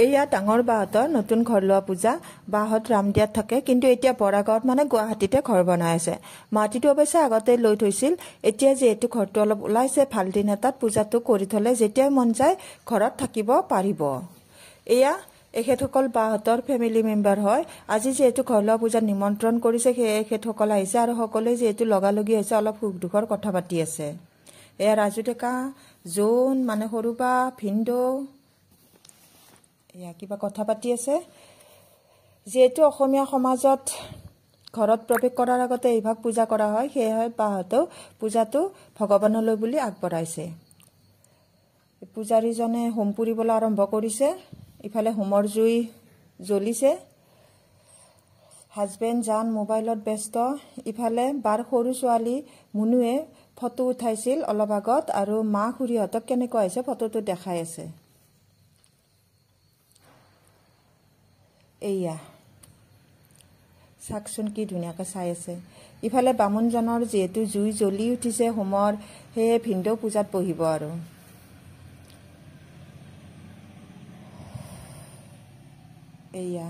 এয়া ডাঙৰ বাহঁতৰ নতুন ঘৰ লোৱা পূজা। বাহঁত ৰামদিয়াত থাকে, কিন্তু এতিয়া বৰাগাঁৱত মানে গুৱাহাটীতে ঘৰ বনাই আছে। মাটিটো অৱশ্যে আগতে লৈ থৈছিল। এতিয়া যিহেতু ঘৰটো অলপ ওলাইছে, ভাল দিন এটাত পূজাটো কৰি থলে যেতিয়াই মন যায় ঘৰত থাকিব পাৰিব। এয়া এখেতসকল বাহঁতৰ ফেমিলি মেম্বাৰ হয়। আজি যিহেতু ঘৰ লোৱা পূজাত নিমন্ত্ৰণ কৰিছে, সেয়ে এখেতসকল আহিছে আৰু সকলোৱে যিহেতু লগালগি হৈছে অলপ সুখ দুখৰ কথা পাতি আছে। এয়া ৰাজু ডেকা, জোন মানে সৰু বা ভিনদেউ, এয়া কিবা কথা পাতি আছে। যিহেতু অসমীয়া সমাজত ঘৰত প্ৰৱেশ কৰাৰ আগতে এইভাগ পূজা কৰা হয়, সেয়েহে বাহঁতেও পূজাটো ভগৱানলৈ বুলি আগবঢ়াইছে। পূজাৰীজনে হোম পুৰিবলৈ আৰম্ভ কৰিছে। ইফালে হোমৰ জুই জ্বলিছে। হাজবেণ্ড জান মোবাইলত ব্যস্ত। ইফালে বাৰ সৰু ছোৱালী মুনুৱে ফটো উঠাইছিল অলপ আগত, আৰু মা খুৰীহঁতক কেনেকুৱা হৈছে ফটোটো দেখাই আছে। এয়া চাওকচোন কি ধুনীয়াকৈ চাই আছে। ইফালে বামুণজনৰ যিহেতু জুই জ্বলি উঠিছে হোমৰ, সেয়ে ভিনদেউ পূজাত বহিব আৰু। এয়া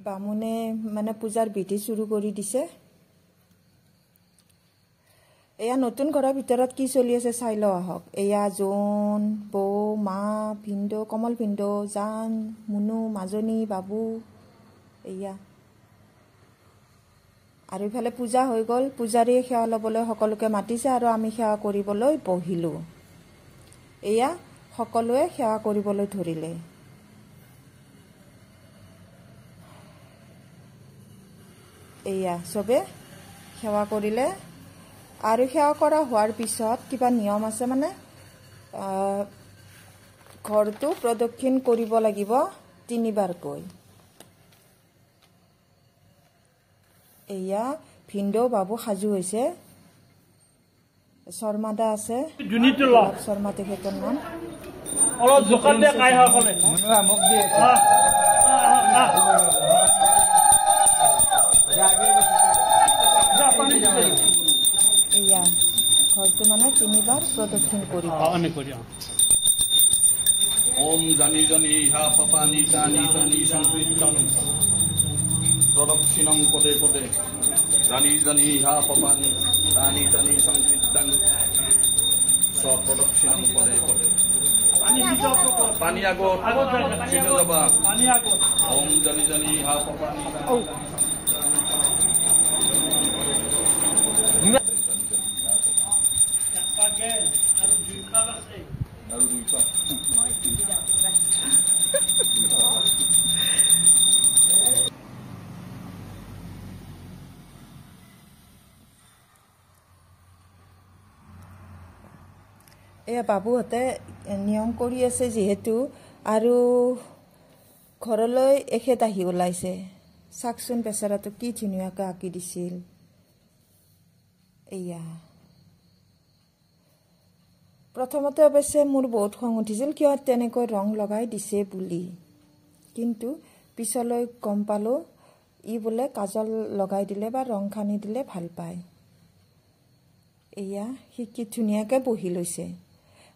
বামুণে মানে পূজাৰ বিধি চুৰু কৰি দিছে। এয়া নতুন ঘৰৰ ভিতৰত কি চলি আছে চাই লওঁ আহক। এয়া জোন, বৌ, মা, ভিনদেউ, কমল ভিনদেউ, জান, মুনু, মাজনী, বাবু। এয়া আৰু ইফালে পূজা হৈ গ'ল। পূজাৰীয়ে সেৱা ল'বলৈ সকলোকে মাতিছে আৰু আমি সেৱা কৰিবলৈ বহিলোঁ। এয়া সকলোৱে সেৱা কৰিবলৈ ধৰিলে। এয়া চবে সেৱা কৰিলে। আৰু সেৱা কৰা হোৱাৰ পিছত কিবা নিয়ম আছে, মানে ঘৰটো প্ৰদক্ষিণ কৰিব লাগিব 3 বাৰকৈ। এয়া ভিনদেউ বাবু সাজু হৈছে। শৰ্মাদা আছে, শৰ্মা তেখেতৰ নাম। এয়া ঘৰটো মানে 3 বাৰ প্ৰদক্ষিণ কৰিব। ওম জানি জানি হা পাপানি টানি টানি সংকীর্তন প্রদক্ষিণং পদে পদে জানি জানি হা পাপানি টানি টানি সংকীর্তন প্রদক্ষিণং পদে পদে পানি আগত চিনে যাবা। ওম জানি জানি হা পাপানি আৰু দুইটা এয়া বাবুহঁতে নিয়ম কৰি আছে যিহেতু, আৰু ঘৰলৈ এখেত আহি ওলাইছে। চাওকচোন বেচেৰাটো কি ধুনীয়াকৈ আঁকি দিছিল। এয়া প্ৰথমতে অৱশ্যে মোৰ বহুত খং উঠিছিল, কিয় তেনেকৈ ৰং লগাই দিছে বুলি, কিন্তু পিছলৈ গম পালোঁ ই বোলে কাজল লগাই দিলে বা ৰং সানি দিলে ভাল পায়। এয়া সি কি ধুনীয়াকৈ বহি লৈছে।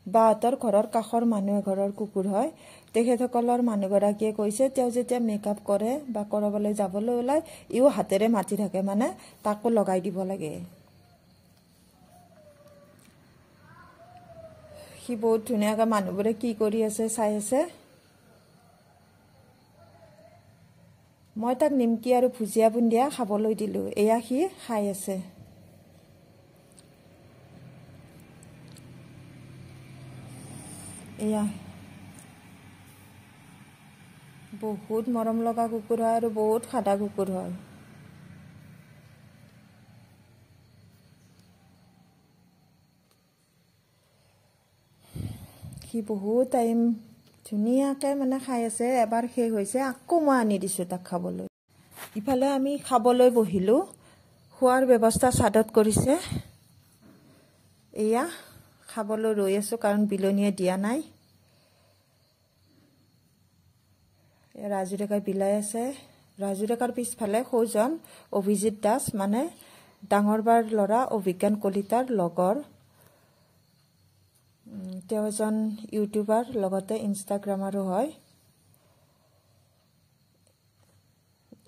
বাহঁতৰ ঘৰৰ কাষৰ মানুহ এঘৰৰ কুকুৰ হয়। তেখেতসকলৰ মানুহগৰাকীয়ে কৈছে তেওঁ যেতিয়া মেকআপ কৰে বা কৰবালৈ যাবলৈ ওলায়, ইও হাতেৰে মাতি থাকে, মানে তাকো লগাই দিব লাগে। সি বহুত ধুনীয়াকৈ মানুহবোৰে কি কৰি আছে চাই আছে। মই তাক নিমকি আৰু ভুজিয়া বুন্দিয়া খাবলৈ দিলোঁ। এয়া সি খাই আছে। এয়া বহুত মৰম লগা কুকুৰ হয় আৰু বহুত সাদা কুকুৰ হয়। সি বহুত টাইম ধুনীয়াকৈ মানে খাই আছে। এবাৰ শেষ হৈছে, আকৌ মই আনি দিছোঁ তাক খাবলৈ। ইফালে আমি খাবলৈ বহিলোঁ। খোৱাৰ ব্যৱস্থা ছাদত কৰিছে। এয়া খাবলৈ ৰৈ আছোঁ, কাৰণ বিলনীয়ে দিয়া নাই। ৰাজু ডেকাই বিলাই আছে। ৰাজু ডেকাৰ পিছফালে সৌজন অভিজিত দাস, মানে ডাঙৰ বাৰ ল'ৰা অভিজ্ঞান কলিতাৰ লগৰ তেওঁ এজন ইউটিউবাৰ লগতে ইনষ্টাগ্ৰামাৰো হয়।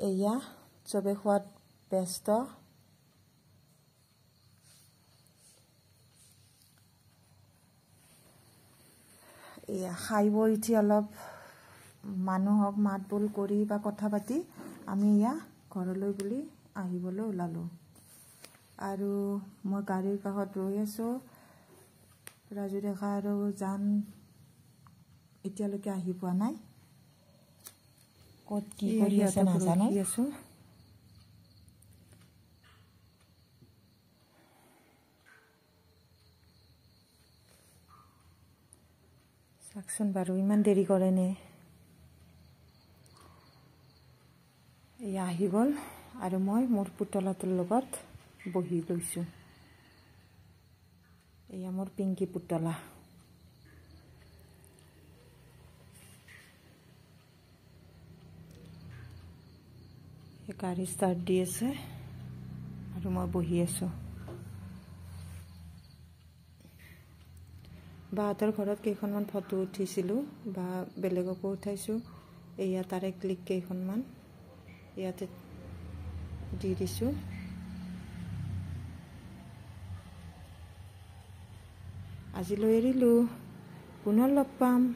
এয়া চবে খোৱাত ব্যস্ত। এয়া খাই বৈ উঠি অলপ মানুহক মাত বোল কৰি বা কথা পাতি আমি এয়া ঘৰলৈ বুলি আহিবলৈ ওলালোঁ। আৰু মই গাড়ীৰ কাষত ৰৈ আছোঁ। ৰাজু ডেকা আৰু জান এতিয়ালৈকে আহি পোৱা নাই। ক'ত কি কৰি আছে নাজানো। চাওকচোন বাৰু ইমান দেৰি কৰেনে। এয়া আহি গ'ল আৰু মই মোৰ পুতলাটোৰ লগত বহি লৈছোঁ। এয়া মোৰ পিংকি পুতলা। গাড়ী ষ্টাৰ্ট দি আছে আৰু মই বহি আছোঁ। বাহঁতৰ ঘৰত কেইখনমান ফটো উঠিছিলোঁ বা বেলেগকো উঠাইছোঁ। এয়া তাৰে ক্লিক কেইখনমান ইয়াতে দি দিছোঁ। আজিলৈ এৰিলোঁ, পুনৰ লগ পাম।